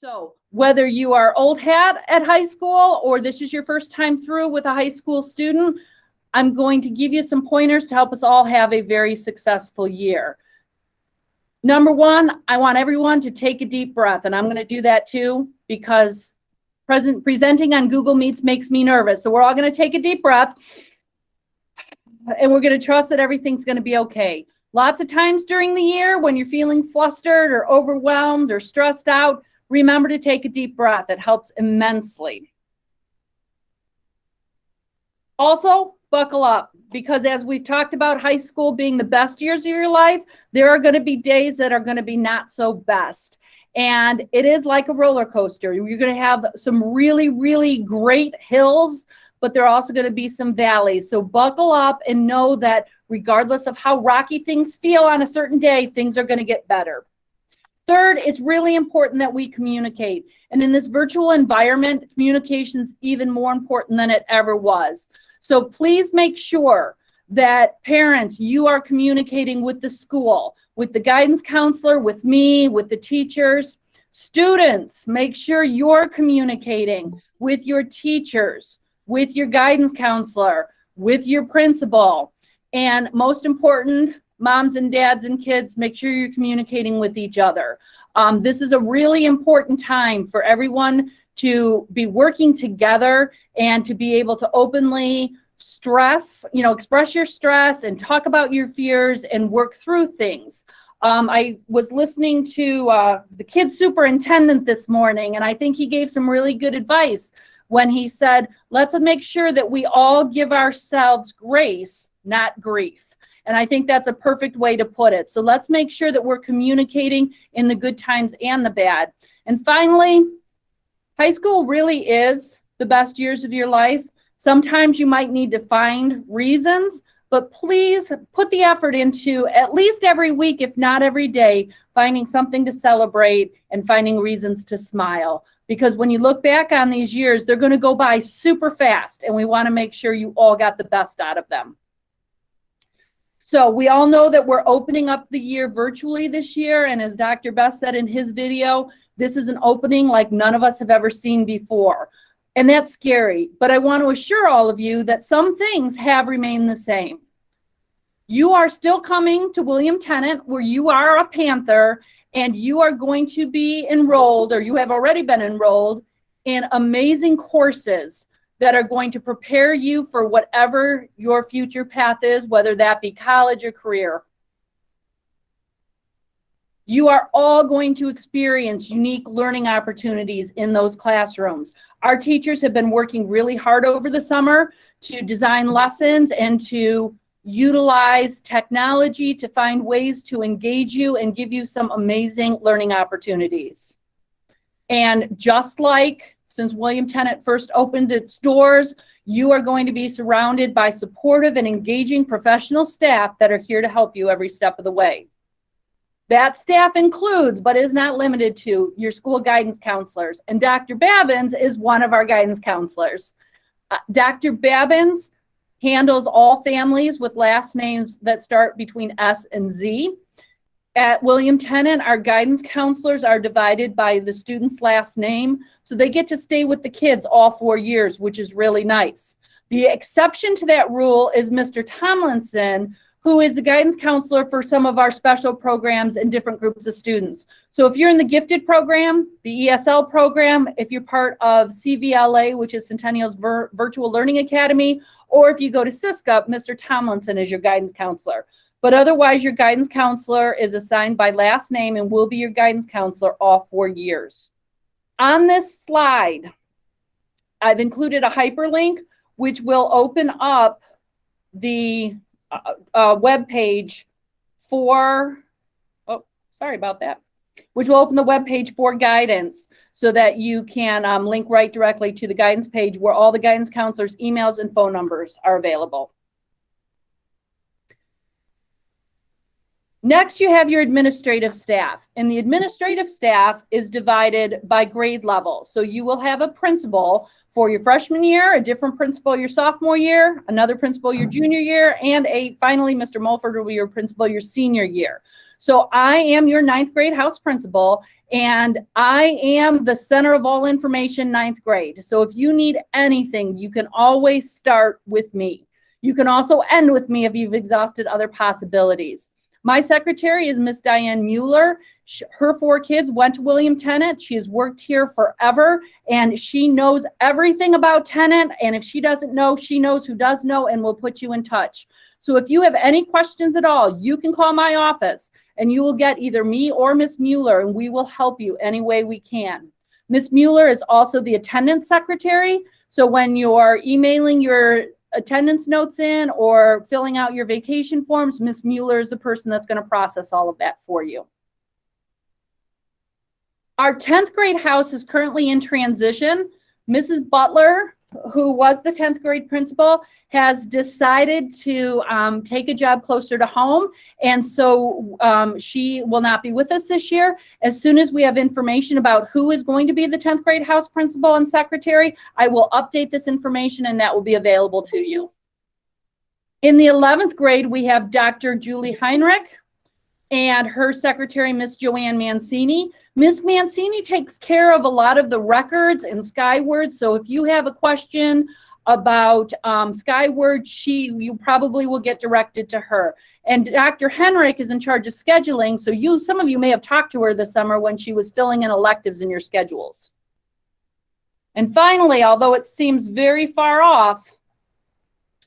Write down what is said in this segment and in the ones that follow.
So whether you are old hat at high school or this is your first time through with a high school student, I'm going to give you some pointers to help us all have a very successful year. Number one, I want everyone to take a deep breath, and I'm going to do that too because presenting on Google Meets makes me nervous. So we're all going to take a deep breath and we're going to trust that everything's going to be okay. Lots of times during the year when you're feeling flustered or overwhelmed or stressed out, remember to take a deep breath. It helps immensely. Also, buckle up because as we've talked about high school being the best years of your life, there are going to be days that are going to be not so best. And it is like a roller coaster. You're going to have some really, really great hills, but there are also going to be some valleys. So buckle up and know that regardless of how rocky things feel on a certain day, things are going to get better. Third, it's really important that we communicate. And in this virtual environment, communication is even more important than it ever was. So please make sure that parents, you are communicating with the school, with the guidance counselor, with me, with the teachers. Students, make sure you're communicating with your teachers, with your guidance counselor, with your principal. And most important, moms and dads and kids, make sure you're communicating with each other. This is a really important time for everyone to be working together and to be able to openly express your stress and talk about your fears and work through things. I was listening to the kid superintendent this morning, and I think he gave some really good advice when he said, let's make sure that we all give ourselves grace, not grief. And I think that's a perfect way to put it. So let's make sure that we're communicating in the good times and the bad. And finally, high school really is the best years of your life. Sometimes you might need to find reasons, but please put the effort into at least every week, if not every day, finding something to celebrate and finding reasons to smile. Because when you look back on these years, they're going to go by super fast, and we want to make sure you all got the best out of them. So we all know that we're opening up the year virtually this year. And as Dr. Best said in his video, this is an opening like none of us have ever seen before. And that's scary. But I want to assure all of you that some things have remained the same. You are still coming to William Tennent, where you are a Panther, and you are going to be enrolled, or you have already been enrolled, in amazing courses that are going to prepare you for whatever your future path is, whether that be college or career. You are all going to experience unique learning opportunities in those classrooms. Our teachers have been working really hard over the summer to design lessons and to utilize technology to find ways to engage you and give you some amazing learning opportunities. And just like since William Tennent first opened its doors, you are going to be surrounded by supportive and engaging professional staff that are here to help you every step of the way. That staff includes, but is not limited to, your school guidance counselors. And Dr. Babbins is one of our guidance counselors. Dr. Babbins handles all families with last names that start between S and Z. At William Tennent, our guidance counselors are divided by the student's last name, so they get to stay with the kids all 4 years, which is really nice. The exception to that rule is Mr. Tomlinson, who is the guidance counselor for some of our special programs and different groups of students. So if you're in the gifted program, the ESL program, if you're part of CVLA, which is Centennial's Virtual Learning Academy, or if you go to CISCUP, Mr. Tomlinson is your guidance counselor. But otherwise, your guidance counselor is assigned by last name and will be your guidance counselor all 4 years. On this slide, I've included a hyperlink which will open up the web page for, which will open the web page for guidance so that you can link right directly to the guidance page where all the guidance counselors' emails and phone numbers are available. Next, you have your administrative staff, and the administrative staff is divided by grade level. So you will have a principal for your freshman year, a different principal your sophomore year, another principal your junior year, and finally, Mr. Mulford will be your principal your senior year. So I am your ninth grade house principal, and I am the center of all information ninth grade. So if you need anything, you can always start with me. You can also end with me if you've exhausted other possibilities. My secretary is Miss Diane Mueller. Her 4 kids went to William Tennent. She has worked here forever, and she knows everything about Tennent. And if she doesn't know, she knows who does know, and will put you in touch. So if you have any questions at all, you can call my office, and you will get either me or Miss Mueller, and we will help you any way we can. Miss Mueller is also the attendance secretary. So when you're emailing your attendance notes in or filling out your vacation forms, Miss Mueller is the person that's going to process all of that for you. Our 10th grade house is currently in transition. Mrs. Butler, who was the 10th grade principal, has decided to take a job closer to home. And so she will not be with us this year. As soon as we have information about who is going to be the 10th grade house principal and secretary, I will update this information, and that will be available to you. In the 11th grade, we have Dr. Julie Heinrich and her secretary, Miss Joanne Mancini. Miss Mancini takes care of a lot of the records and Skyward. So if you have a question about Skyward, you probably will get directed to her. And Dr. Henrich is in charge of scheduling. So some of you may have talked to her this summer when she was filling in electives in your schedules. And finally, although it seems very far off,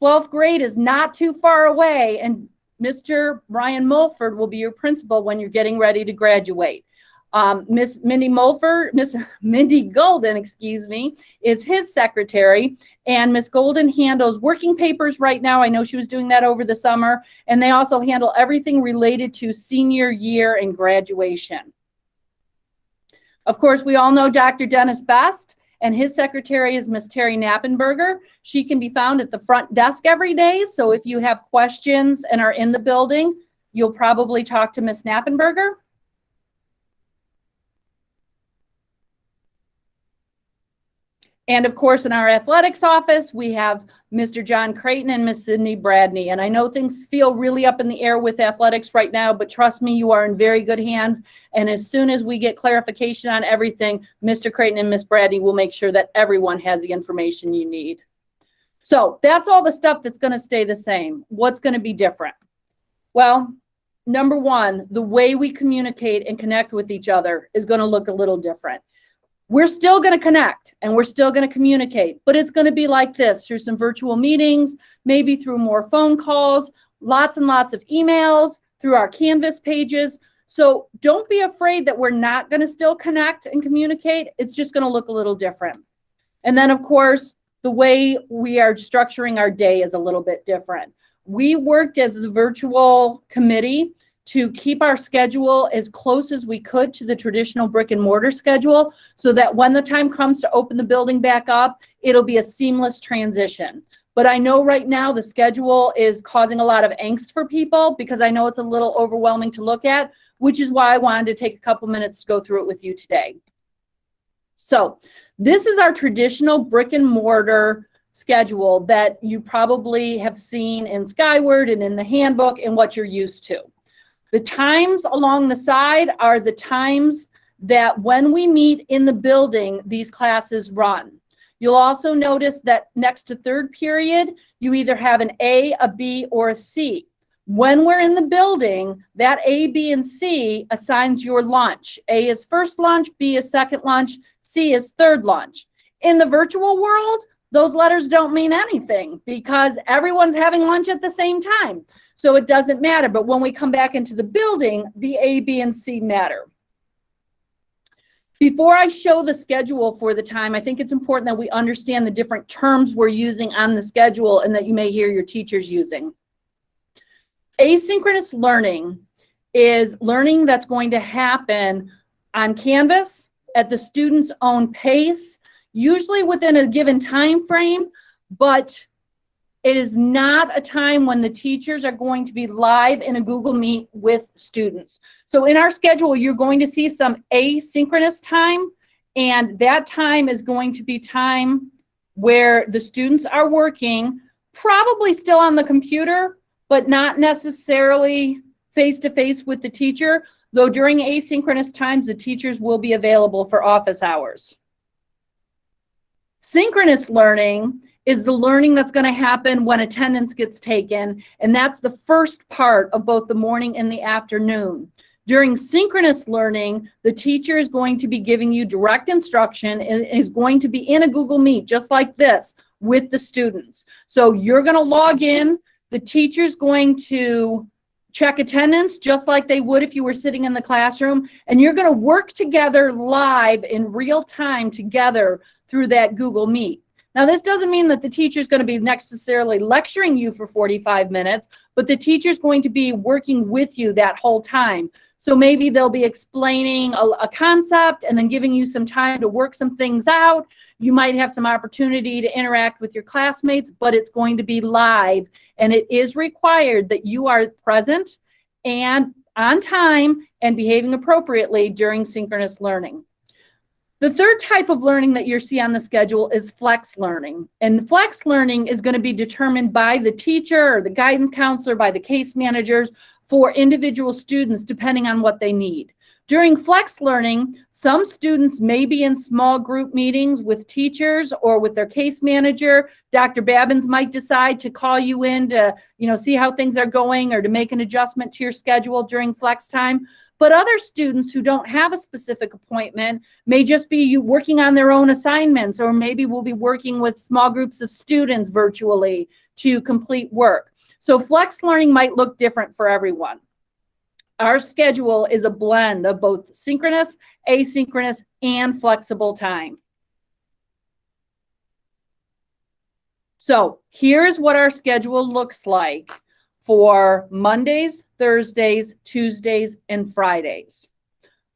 12th grade is not too far away, and Mr. Brian Mulford will be your principal when you're getting ready to graduate. Miss Mindy Golden, is his secretary, and Miss Golden handles working papers right now. I know she was doing that over the summer, and they also handle everything related to senior year and graduation. Of course, we all know Dr. Dennis Best, and his secretary is Miss Terry Knappenberger. She can be found at the front desk every day, so if you have questions and are in the building, you'll probably talk to Miss Knappenberger. And of course, in our athletics office, we have Mr. John Creighton and Miss Sydney Bradney. And I know things feel really up in the air with athletics right now, but trust me, you are in very good hands. And as soon as we get clarification on everything, Mr. Creighton and Miss Bradney will make sure that everyone has the information you need. So that's all the stuff that's going to stay the same. What's going to be different? Well, number one, the way we communicate and connect with each other is going to look a little different. We're still going to connect and we're still going to communicate, but it's going to be like this, through some virtual meetings, maybe through more phone calls, lots and lots of emails, through our Canvas pages. So don't be afraid that we're not going to still connect and communicate. It's just going to look a little different. And then, of course, the way we are structuring our day is a little bit different. We worked as the virtual committee to keep our schedule as close as we could to the traditional brick and mortar schedule, so that when the time comes to open the building back up, it'll be a seamless transition. But I know right now the schedule is causing a lot of angst for people, because I know it's a little overwhelming to look at, which is why I wanted to take a couple minutes to go through it with you today. So this is our traditional brick and mortar schedule that you probably have seen in Skyward and in the handbook and what you're used to. The times along the side are the times that when we meet in the building, these classes run. You'll also notice that next to third period, you either have an A, a B, or a C. When we're in the building, that A, B, and C assigns your lunch. A is first lunch, B is second lunch, C is third lunch. In the virtual world, those letters don't mean anything because everyone's having lunch at the same time. So it doesn't matter. But when we come back into the building, the A, B, and C matter. Before I show the schedule for the time, I think it's important that we understand the different terms we're using on the schedule and that you may hear your teachers using. Asynchronous learning is learning that's going to happen on Canvas at the student's own pace, usually within a given time frame, but it is not a time when the teachers are going to be live in a Google Meet with students. So in our schedule, you're going to see some asynchronous time, and that time is going to be time where the students are working, probably still on the computer, but not necessarily face-to-face with the teacher, though during asynchronous times, the teachers will be available for office hours. Synchronous learning is the learning that's going to happen when attendance gets taken, and that's the first part of both the morning and the afternoon. During synchronous learning, the teacher is going to be giving you direct instruction and is going to be in a Google Meet just like this with the students. So you're going to log in, the teacher's going to check attendance just like they would if you were sitting in the classroom, and you're going to work together live in real time together through that Google Meet. Now, this doesn't mean that the teacher is going to be necessarily lecturing you for 45 minutes, but the teacher is going to be working with you that whole time. So maybe they'll be explaining a concept and then giving you some time to work some things out. You might have some opportunity to interact with your classmates, but it's going to be live, and it is required that you are present and on time and behaving appropriately during synchronous learning. The third type of learning that you'll see on the schedule is flex learning. And flex learning is going to be determined by the teacher or the guidance counselor, by the case managers for individual students, depending on what they need. During flex learning, some students may be in small group meetings with teachers or with their case manager. Dr. Babbins might decide to call you in to, see how things are going or to make an adjustment to your schedule during flex time. But other students who don't have a specific appointment may just be working on their own assignments, or maybe we'll be working with small groups of students virtually to complete work. So flex learning might look different for everyone. Our schedule is a blend of both synchronous, asynchronous, and flexible time. So here's what our schedule looks like for Mondays, Thursdays, Tuesdays, and Fridays.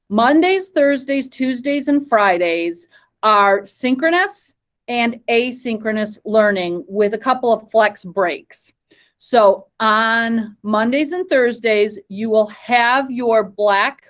Mondays, Thursdays, Tuesdays, and Fridays are synchronous and asynchronous learning with a couple of flex breaks. So on Mondays and Thursdays, you will have your black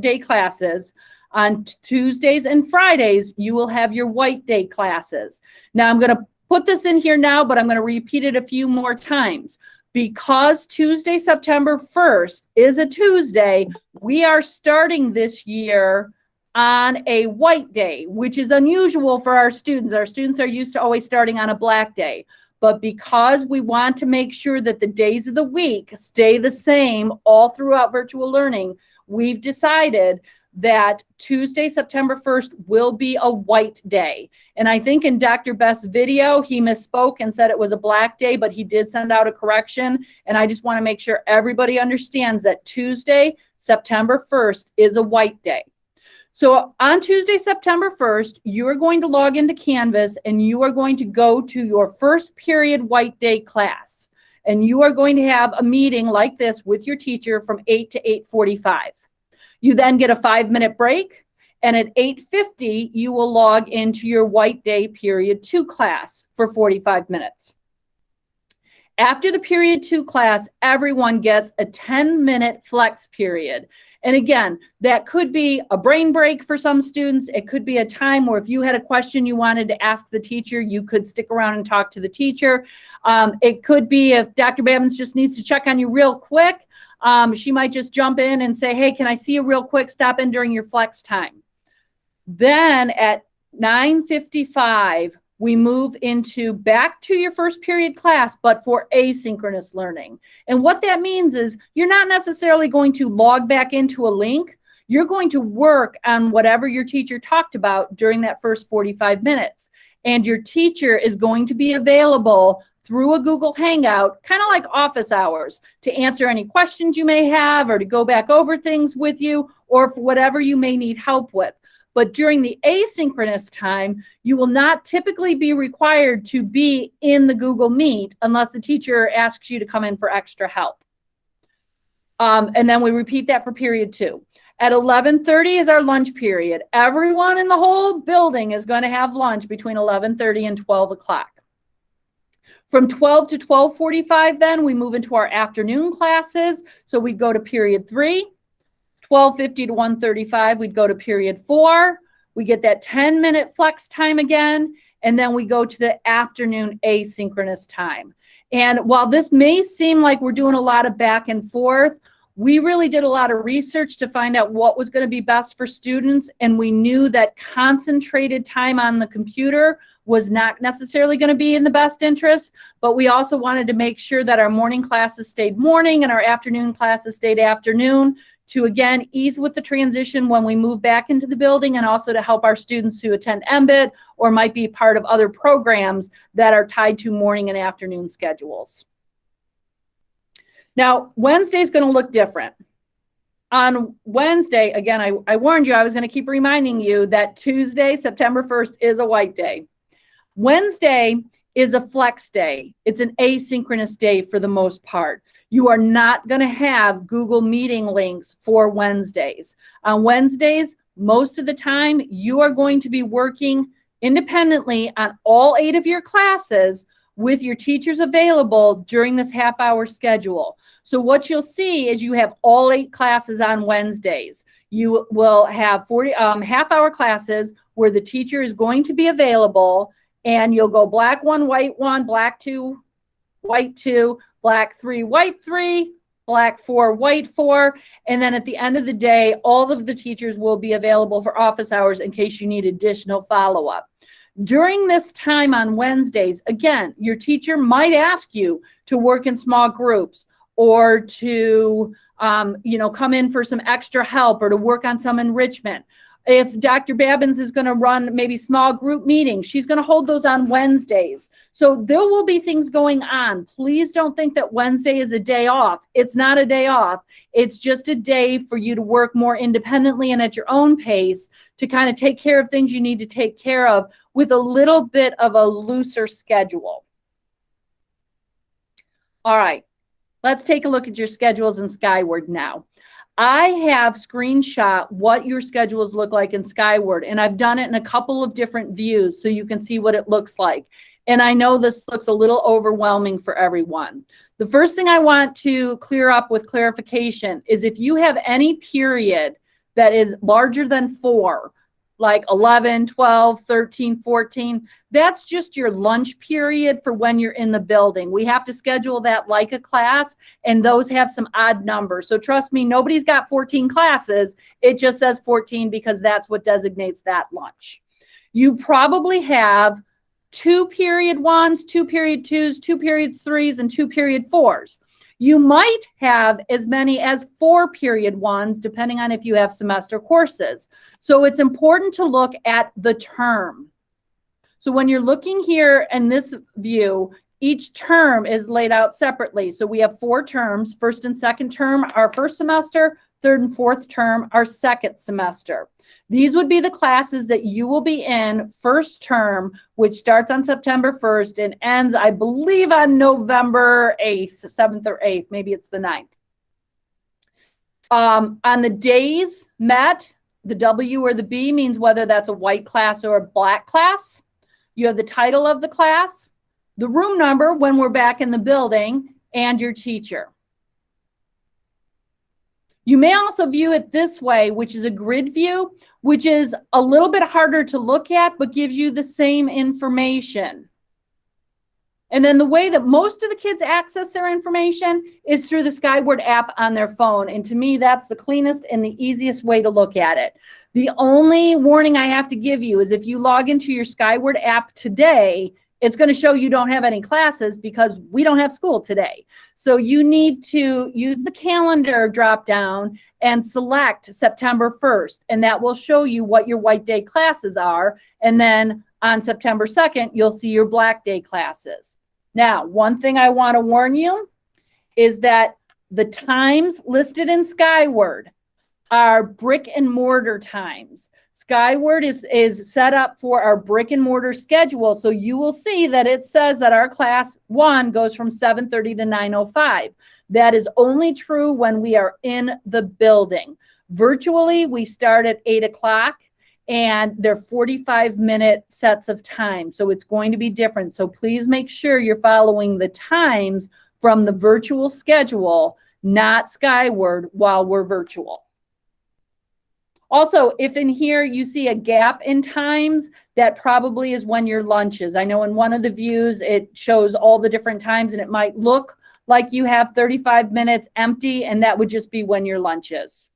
day classes. On Tuesdays and Fridays, you will have your white day classes. Now I'm going to put this in here now, but I'm going to repeat it a few more times. Because Tuesday, September 1st is a Tuesday, we are starting this year on a white day, which is unusual for our students. Our students are used to always starting on a black day. But because we want to make sure that the days of the week stay the same all throughout virtual learning, we've decided that Tuesday, September 1st will be a white day. And I think in Dr. Best's video, he misspoke and said it was a black day, but he did send out a correction. And I just want to make sure everybody understands that Tuesday, September 1st is a white day. So on Tuesday, September 1st, you are going to log into Canvas and you are going to go to your first period white day class. And you are going to have a meeting like this with your teacher from 8 to 8:45. You then get a 5-minute break, and at 8:50, you will log into your white day period 2 class for 45 minutes. After the period 2 class, everyone gets a 10-minute flex period. And again, that could be a brain break for some students. It could be a time where if you had a question you wanted to ask the teacher, you could stick around and talk to the teacher. It could be if Dr. Babbins just needs to check on you real quick. She might just jump in and say, hey, can I see you real quick? Stop in during your flex time. Then at 9:55, we move into back to your first period class, but for asynchronous learning. And what that means is you're not necessarily going to log back into a link. You're going to work on whatever your teacher talked about during that first 45 minutes. And your teacher is going to be available through a Google Hangout, kind of like office hours, to answer any questions you may have or to go back over things with you or for whatever you may need help with. But during the asynchronous time, you will not typically be required to be in the Google Meet unless the teacher asks you to come in for extra help. And then we repeat that for period 2. At 11:30 is our lunch period. Everyone in the whole building is going to have lunch between 11:30 and 12 o'clock. From 12 to 12:45, then we move into our afternoon classes. So we go to period 3. 12:50 to 1:35, we'd go to period 4. We get that 10-minute flex time again, and then we go to the afternoon asynchronous time. And while this may seem like we're doing a lot of back and forth, we really did a lot of research to find out what was going to be best for students. And we knew that concentrated time on the computer was not necessarily going to be in the best interest, but we also wanted to make sure that our morning classes stayed morning and our afternoon classes stayed afternoon to, again, ease with the transition when we move back into the building, and also to help our students who attend MBIT or might be part of other programs that are tied to morning and afternoon schedules. Now, Wednesday is going to look different. On Wednesday, again, I warned you, I was going to keep reminding you that Tuesday, September 1st, is a white day. Wednesday is a flex day. It's an asynchronous day for the most part. You are not going to have Google Meeting links for Wednesdays. On Wednesdays, most of the time, you are going to be working independently on all 8 of your classes with your teachers available during this half-hour schedule. So what you'll see is you have all 8 classes on Wednesdays. You will have 40 half-hour classes where the teacher is going to be available, and you'll go black 1, white 1, black 2, white 2, black 3, white 3, black 4, white 4, and then at the end of the day, all of the teachers will be available for office hours in case you need additional follow-up. During this time on Wednesdays, again, your teacher might ask you to work in small groups or to, come in for some extra help or to work on some enrichment. If Dr. Babbins is going to run maybe small group meetings, she's going to hold those on Wednesdays. So there will be things going on. Please don't think that Wednesday is a day off. It's not a day off. It's just a day for you to work more independently and at your own pace to kind of take care of things you need to take care of with a little bit of a looser schedule. All right, let's take a look at your schedules in Skyward now. I have screenshot what your schedules look like in Skyward, and I've done it in a couple of different views so you can see what it looks like. And I know this looks a little overwhelming for everyone. The first thing I want to clear up with clarification is if you have any period that is larger than 4, like 11, 12, 13, 14, that's just your lunch period for when you're in the building. We have to schedule that like a class, and those have some odd numbers. So trust me, nobody's got 14 classes. It just says 14 because that's what designates that lunch. You probably have 2 period 1s, 2 period 2s, 2 period 3s, and 2 period 4s. You might have as many as 4 period 1s, depending on if you have semester courses. So it's important to look at the term. So when you're looking here in this view, each term is laid out separately. So we have 4 terms. First and second term, our first semester. Third and fourth term, our second semester. These would be the classes that you will be in first term, which starts on September 1st and ends, I believe, on November 8th, 7th or 8th. Maybe it's the 9th. On the days met, the W or the B means whether that's a white class or a black class. You have the title of the class, the room number when we're back in the building, and your teacher. You may also view it this way, which is a grid view, which is a little bit harder to look at, but gives you the same information. And then the way that most of the kids access their information is through the Skyward app on their phone. And to me, that's the cleanest and the easiest way to look at it. The only warning I have to give you is if you log into your Skyward app today, it's going to show you don't have any classes because we don't have school today. So you need to use the calendar drop down and select September 1st, and that will show you what your white day classes are. And then on September 2nd, you'll see your black day classes. Now, one thing I want to warn you is that the times listed in Skyward are brick and mortar times. Skyward is set up for our brick and mortar schedule. So you will see that it says that our class 1 goes from 7:30 to 9:05. That is only true when we are in the building. Virtually, we start at 8 o'clock and they're 45-minute sets of time. So it's going to be different. So please make sure you're following the times from the virtual schedule, not Skyward while we're virtual. Also, if in here you see a gap in times, that probably is when your lunch is. I know in one of the views, it shows all the different times and it might look like you have 35 minutes empty, and that would just be when your lunch is.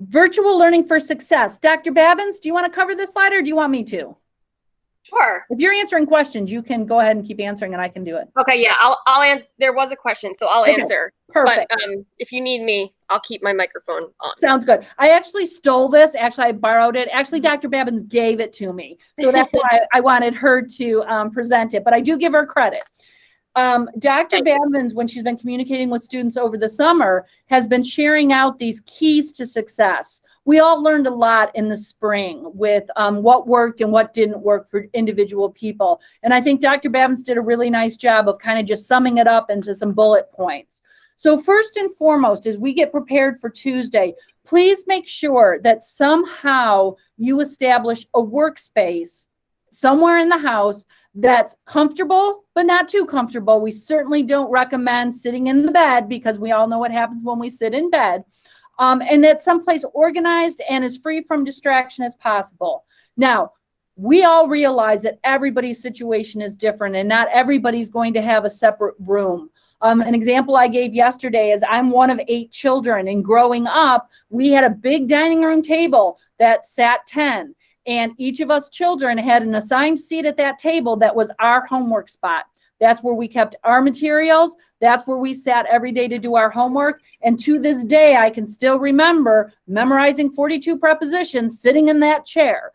Virtual learning for success. Dr. Babbins, do you want to cover this slide or do you want me to? Sure. If you're answering questions, you can go ahead and keep answering and I can do it. Okay, yeah, I'll there was a question, so I'll answer. Perfect. But if you need me, I'll keep my microphone on. Sounds good. I actually stole this. Actually, I borrowed it. Actually, Dr. Babbins gave it to me. So that's why I wanted her to present it, but I do give her credit. Dr. Babbins, when she's been communicating with students over the summer, has been sharing out these keys to success. We all learned a lot in the spring with what worked and what didn't work for individual people. And I think Dr. Babbins did a really nice job of kind of just summing it up into some bullet points. So first and foremost, as we get prepared for Tuesday, please make sure that somehow you establish a workspace somewhere in the house that's comfortable, but not too comfortable. We certainly don't recommend sitting in the bed because we all know what happens when we sit in bed. And that's someplace organized and as free from distraction as possible. Now, we all realize that everybody's situation is different and not everybody's going to have a separate room. An example I gave yesterday is I'm one of 8 children, and growing up, we had a big dining room table that sat 10. And each of us children had an assigned seat at that table that was our homework spot. That's where we kept our materials. That's where we sat every day to do our homework. And to this day, I can still remember memorizing 42 prepositions sitting in that chair.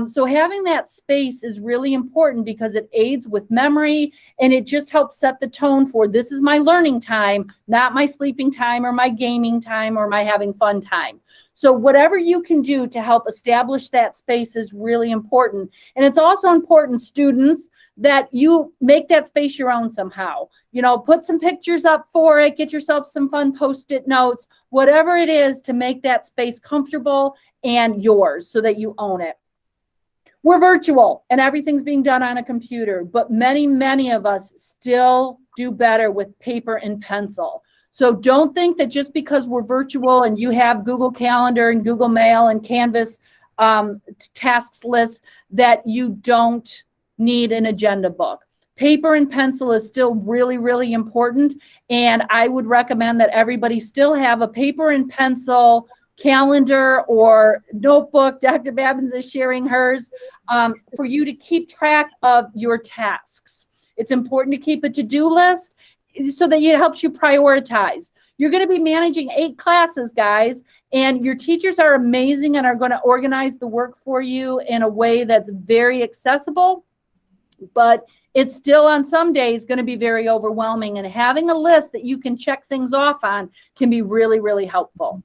So having that space is really important because it aids with memory and it just helps set the tone for this is my learning time, not my sleeping time or my gaming time or my having fun time. So whatever you can do to help establish that space is really important. And it's also important, students, that you make that space your own somehow. You know, put some pictures up for it, get yourself some fun Post-it notes, whatever it is to make that space comfortable and yours so that you own it. We're virtual and everything's being done on a computer, but many of us still do better with paper and pencil. So don't think that just because we're virtual and you have Google Calendar and Google Mail and Canvas tasks list that you don't need an agenda book. Paper and pencil is still really important. And I would recommend that everybody still have a paper and pencil calendar or notebook. Dr. Babbins is sharing hers for you to keep track of your tasks. It's important to keep a to-do list so that it helps you prioritize. You're going to be managing 8 classes, guys, and your teachers are amazing and are going to organize the work for you in a way that's very accessible, but it's still on some days going to be very overwhelming, and having a list that you can check things off on can be really helpful.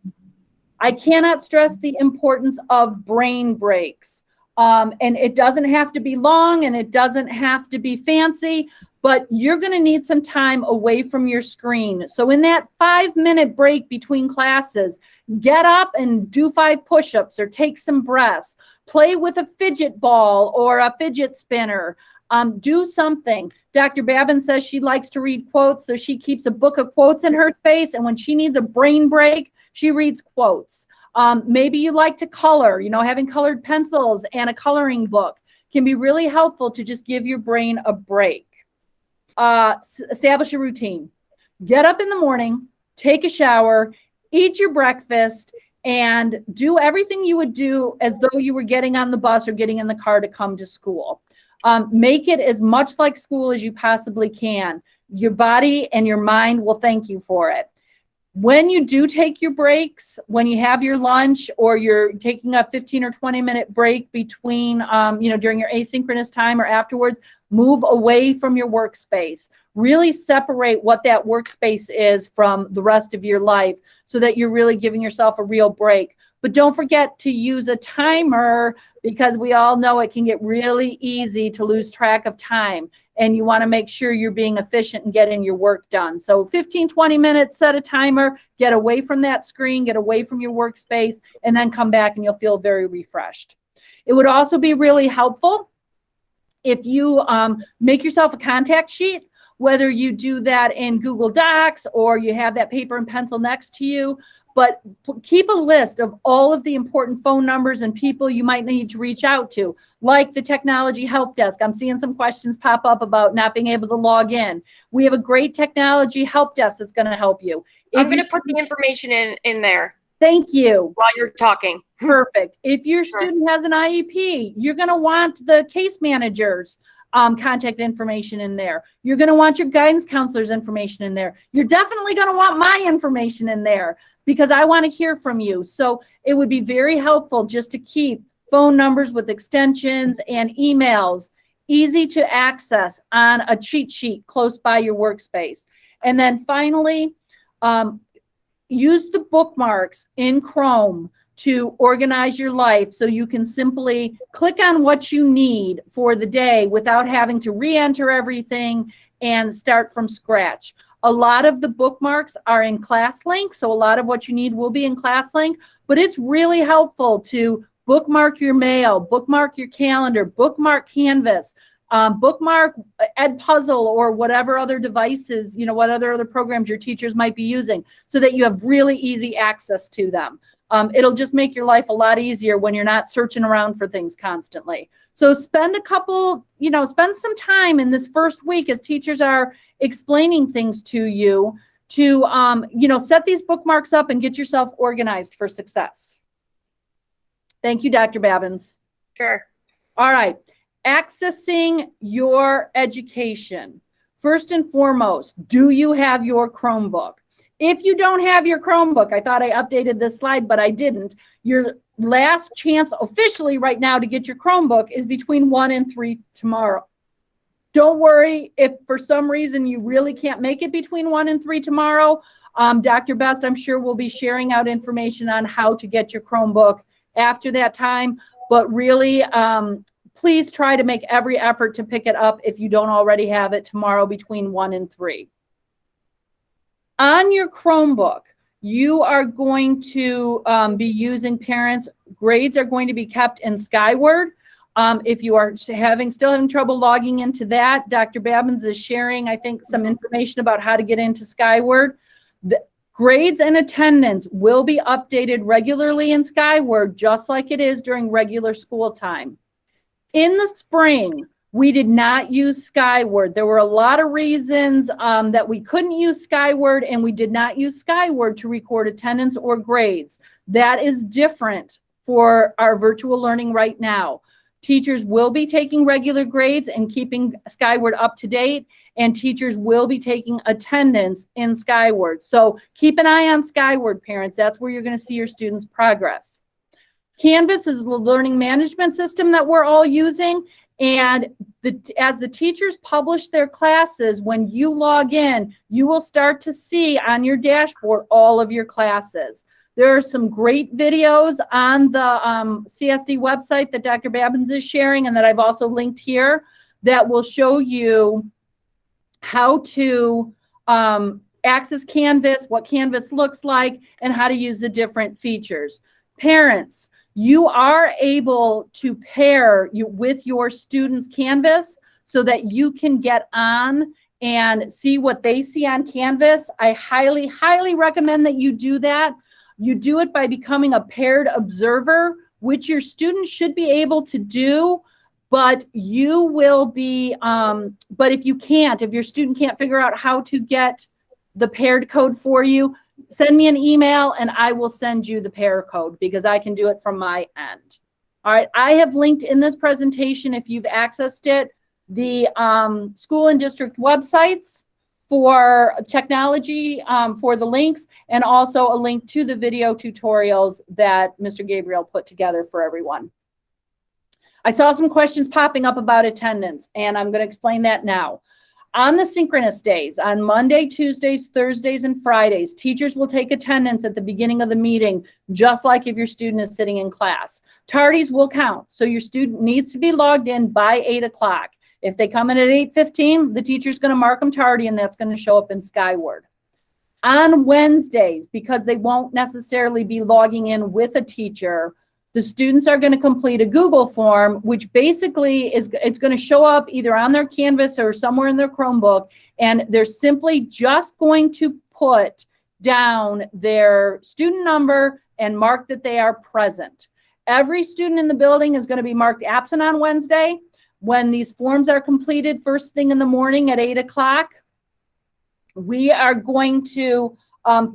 I cannot stress the importance of brain breaks. And it doesn't have to be long and it doesn't have to be fancy, but you're going to need some time away from your screen. So in that 5-minute break between classes, get up and do 5 push-ups or take some breaths. Play with a fidget ball or a fidget spinner. Do something. Dr. Babbins says she likes to read quotes, so she keeps a book of quotes in her space, and when she needs a brain break, she reads quotes. Maybe you like to color. You know, having colored pencils and a coloring book can be really helpful to just give your brain a break. Establish a routine. Get up in the morning, take a shower, eat your breakfast, and do everything you would do as though you were getting on the bus or getting in the car to come to school. Make it as much like school as you possibly can. Your body and your mind will thank you for it. When you do take your breaks, when you have your lunch or you're taking a 15 or 20-minute break between, during your asynchronous time or afterwards, move away from your workspace. Really separate what that workspace is from the rest of your life so that you're really giving yourself a real break. But don't forget to use a timer because we all know it can get really easy to lose track of time. And you want to make sure you're being efficient and getting your work done. So 15, 20 minutes, set a timer, get away from that screen, get away from your workspace, and then come back and you'll feel very refreshed. It would also be really helpful if you make yourself a contact sheet whether you do that in Google Docs or you have that paper and pencil next to you. But keep a list of all of the important phone numbers and people you might need to reach out to, like the technology help desk. I'm seeing some questions pop up about not being able to log in. We have a great technology help desk that's going to help you. I'm going to put the information in there. Thank you. While you're talking. Perfect. If your student has an IEP, you're going to want the case manager's contact information in there. You're going to want your guidance counselor's information in there. You're definitely going to want my information in there because I want to hear from you. So it would be very helpful just to keep phone numbers with extensions and emails easy to access on a cheat sheet close by your workspace. And then finally, use the bookmarks in Chrome to organize your life so you can simply click on what you need for the day without having to re-enter everything and start from scratch. A lot of the bookmarks are in ClassLink, so a lot of what you need will be in ClassLink, but it's really helpful to bookmark your mail, bookmark your calendar, bookmark Canvas, bookmark Edpuzzle or whatever other devices, what other programs your teachers might be using so that you have really easy access to them. It'll just make your life a lot easier when you're not searching around for things constantly. So spend spend some time in this first week as teachers are explaining things to you to, set these bookmarks up and get yourself organized for success. Thank you, Dr. Babbins. Sure. All right. Accessing your education. First and foremost, do you have your Chromebook? If you don't have your Chromebook, I thought I updated this slide, but I didn't. Your last chance officially right now to get your Chromebook is between 1 and 3 tomorrow. Don't worry if for some reason you really can't make it between 1 and 3 tomorrow. Dr. Best, I'm sure, will be sharing out information on how to get your Chromebook after that time. But really, please try to make every effort to pick it up if you don't already have it tomorrow between 1 and 3. On your Chromebook, you are going to be using parents. Grades are going to be kept in Skyward. If you are still having trouble logging into that, Dr. Babbins is sharing, I think, some information about how to get into Skyward. The grades and attendance will be updated regularly in Skyward, just like it is during regular school time. In the spring, we did not use Skyward. There were a lot of reasons that we couldn't use Skyward, and we did not use Skyward to record attendance or grades. That is different for our virtual learning right now. Teachers will be taking regular grades and keeping Skyward up to date, and teachers will be taking attendance in Skyward. So keep an eye on Skyward, parents. That's where you're going to see your students' progress. Canvas is the learning management system that we're all using. And as the teachers publish their classes, when you log in, you will start to see on your dashboard all of your classes. There are some great videos on the CSD website that Dr. Babbins is sharing and that I've also linked here that will show you how to access Canvas, what Canvas looks like, and how to use the different features. Parents, you are able to pair with your students' Canvas so that you can get on and see what they see on Canvas. I highly, highly recommend that you do that. You do it by becoming a paired observer, which your students should be able to do, but you will be, but if your student can't figure out how to get the paired code for you, send me an email and I will send you the pair code because I can do it from my end. All right, I have linked in this presentation, if you've accessed it, the school and district websites for technology for the links, and also a link to the video tutorials that Mr. Gabriel put together for everyone. I saw some questions popping up about attendance, and I'm going to explain that now. On the synchronous days, on Monday, Tuesdays, Thursdays, and Fridays, teachers will take attendance at the beginning of the meeting, just like if your student is sitting in class. Tardies will count, so your student needs to be logged in by 8 o'clock. If they come in at 8:15, the teacher's going to mark them tardy, and that's going to show up in Skyward. On Wednesdays, because they won't necessarily be logging in with a teacher, The students are going to complete a Google form, which basically it's going to show up either on their Canvas or somewhere in their Chromebook, and they're simply just going to put down their student number and mark that they are present. Every student in the building is going to be marked absent on Wednesday. When these forms are completed first thing in the morning at 8 o'clock, we are going to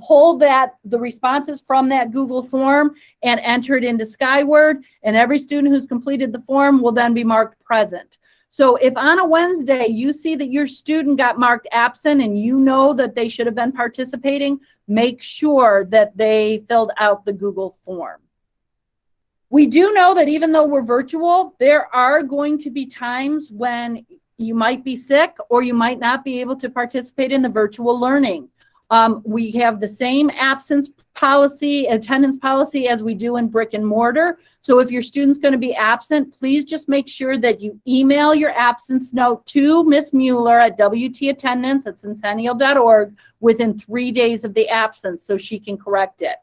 pull the responses from that Google form and enter it into Skyward, and every student who's completed the form will then be marked present. So if on a Wednesday you see that your student got marked absent and you know that they should have been participating, make sure that they filled out the Google form. We do know that even though we're virtual, there are going to be times when you might be sick or you might not be able to participate in the virtual learning. We have the same absence policy, attendance policy as we do in brick and mortar. So if your student's going to be absent, please just make sure that you email your absence note to Miss Mueller at WTAttendance at centennial.org within 3 days of the absence so she can correct it.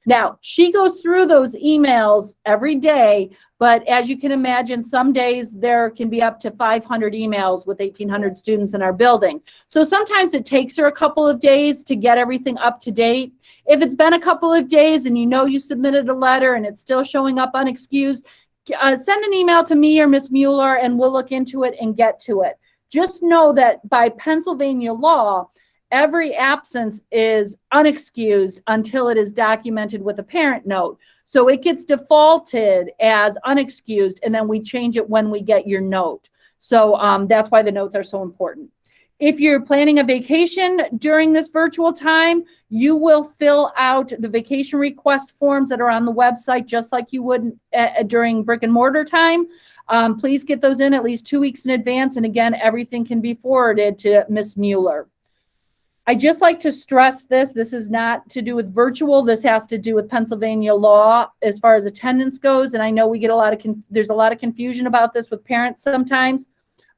Now, she goes through those emails every day, but as you can imagine, some days there can be up to 500 emails with 1,800 students in our building. So sometimes it takes her a couple of days to get everything up to date. If it's been a couple of days and you know you submitted a letter and it's still showing up unexcused, send an email to me or Miss Mueller and we'll look into it and get to it. Just know that by Pennsylvania law, every absence is unexcused until it is documented with a parent note. So it gets defaulted as unexcused, and then we change it when we get your note. So that's why the notes are so important. If you're planning a vacation during this virtual time, you will fill out the vacation request forms that are on the website just like you would during brick and mortar time. Please get those in at least 2 weeks in advance. And again, everything can be forwarded to Miss Mueller. I just like to stress this. This is not to do with virtual. This has to do with Pennsylvania law as far as attendance goes. And I know we get there's a lot of confusion about this with parents sometimes.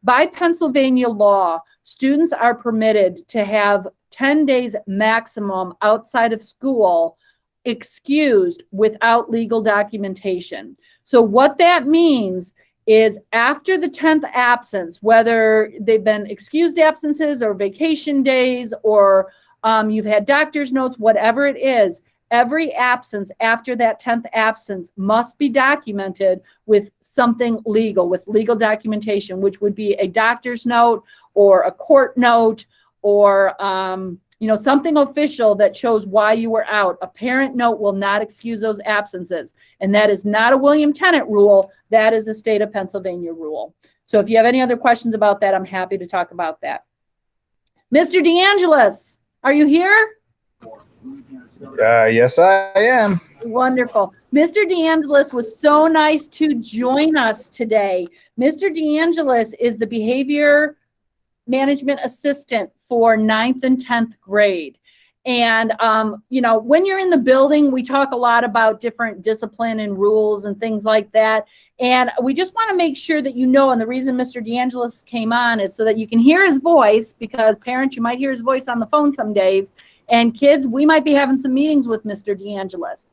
By Pennsylvania law, students are permitted to have 10 days maximum outside of school excused without legal documentation. So what that means is after the 10th absence, whether they've been excused absences or vacation days or you've had doctor's notes, whatever it is, every absence after that 10th absence must be documented with something legal, with legal documentation, which would be a doctor's note or a court note or something official that shows why you were out. A parent note will not excuse those absences. And that is not a William Tennent rule. That is a state of Pennsylvania rule. So if you have any other questions about that, I'm happy to talk about that. Mr. DeAngelis, are you here? Yes, I am. Wonderful. Mr. DeAngelis was so nice to join us today. Mr. DeAngelis is the behavior management assistant for 9th and 10th grade. And, when you're in the building, we talk a lot about different discipline and rules and things like that. And we just want to make sure that you know, and the reason Mr. DeAngelis came on is so that you can hear his voice, because parents, you might hear his voice on the phone some days. And kids, we might be having some meetings with Mr. DeAngelis.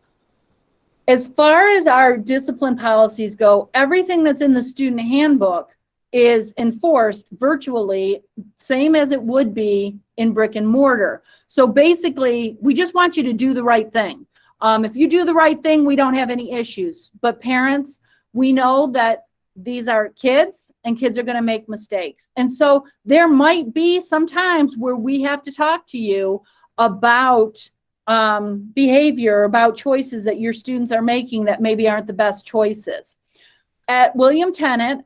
As far as our discipline policies go, everything that's in the student handbook is enforced virtually, same as it would be in brick and mortar. So basically, we just want you to do the right thing. If you do the right thing, we don't have any issues. But parents, we know that these are kids and kids are going to make mistakes. And so there might be some times where we have to talk to you about behavior, about choices that your students are making that maybe aren't the best choices. At William Tennent,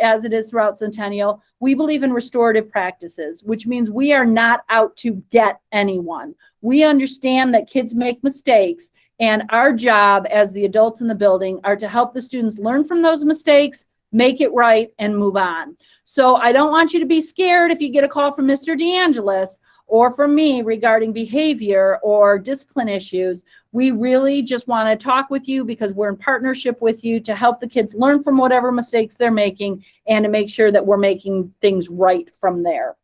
as it is throughout Centennial, we believe in restorative practices, which means we are not out to get anyone. We understand that kids make mistakes, and our job as the adults in the building are to help the students learn from those mistakes, make it right, and move on. So I don't want you to be scared if you get a call from Mr. DeAngelis or from me regarding behavior or discipline issues. We really just want to talk with you because we're in partnership with you to help the kids learn from whatever mistakes they're making and to make sure that we're making things right from there.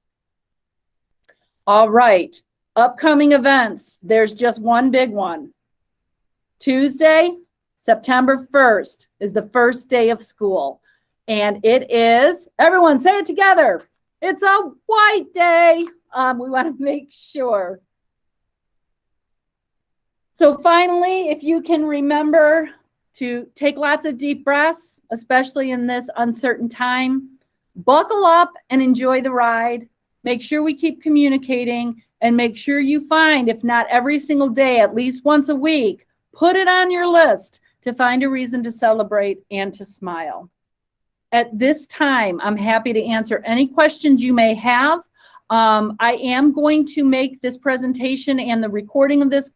All right, upcoming events. There's just one big one. Tuesday, September 1st is the first day of school. And it is, everyone say it together. It's a white day. We want to make sure. So finally, if you can remember to take lots of deep breaths, especially in this uncertain time, buckle up and enjoy the ride. Make sure we keep communicating and make sure you find, if not every single day, at least once a week, put it on your list to find a reason to celebrate and to smile. At this time, I'm happy to answer any questions you may have. I am going to make this presentation and the recording of this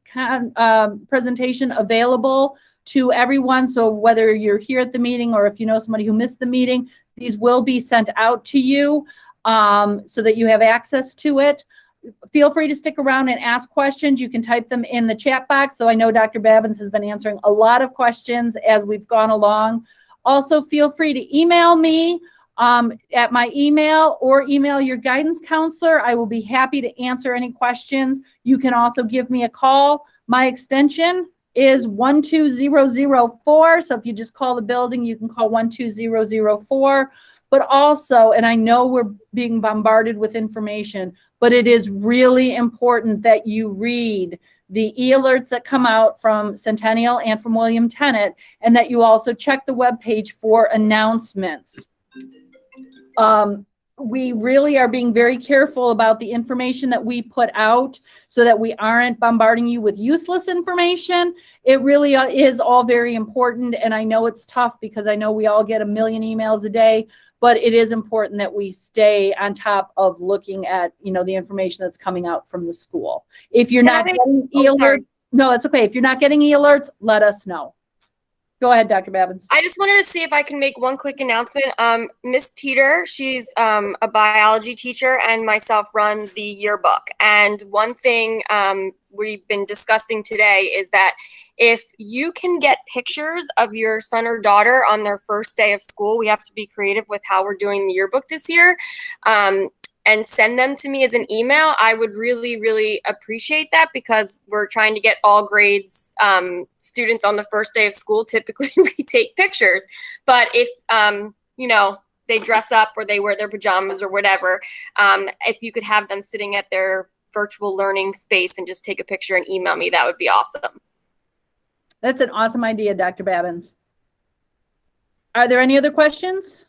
presentation available to everyone. So whether you're here at the meeting or if you know somebody who missed the meeting, these will be sent out to you so that you have access to it. Feel free to stick around and ask questions. You can type them in the chat box. So I know Dr. Babbins has been answering a lot of questions as we've gone along. Also, feel free to email me at my email or email your guidance counselor. I will be happy to answer any questions. You can also give me a call. My extension is 12004. So if you just call the building, you can call 12004. But also, and I know we're being bombarded with information, but it is really important that you read the e-alerts that come out from Centennial and from William Tennent, and that you also check the webpage for announcements. We really are being very careful about the information that we put out so that we aren't bombarding you with useless information. It really is all very important, and I know it's tough because I know we all get a million emails a day, but it is important that we stay on top of looking at, you know, the information that's coming out from the school. If you're not getting e-alerts, no, that's okay. If you're not getting e-alerts, let us know. Go ahead, Dr. Babbins. I just wanted to see if I can make one quick announcement. Miss Teeter, she's a biology teacher, and myself run the yearbook. And one thing we've been discussing today is that if you can get pictures of your son or daughter on their first day of school, we have to be creative with how we're doing the yearbook this year, and send them to me as an email, I would really, really appreciate that, because we're trying to get all grades students on the first day of school. Typically, we take pictures. But if, you know, they dress up or they wear their pajamas or whatever, if you could have them sitting at their virtual learning space and just take a picture and email me, that would be awesome. That's an awesome idea, Dr. Babbins. Are there any other questions?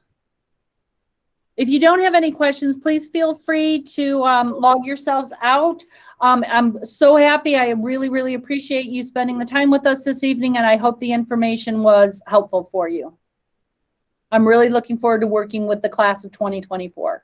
If you don't have any questions, please feel free to log yourselves out. I'm so happy. I really, really appreciate you spending the time with us this evening, and I hope the information was helpful for you. I'm really looking forward to working with the class of 2024.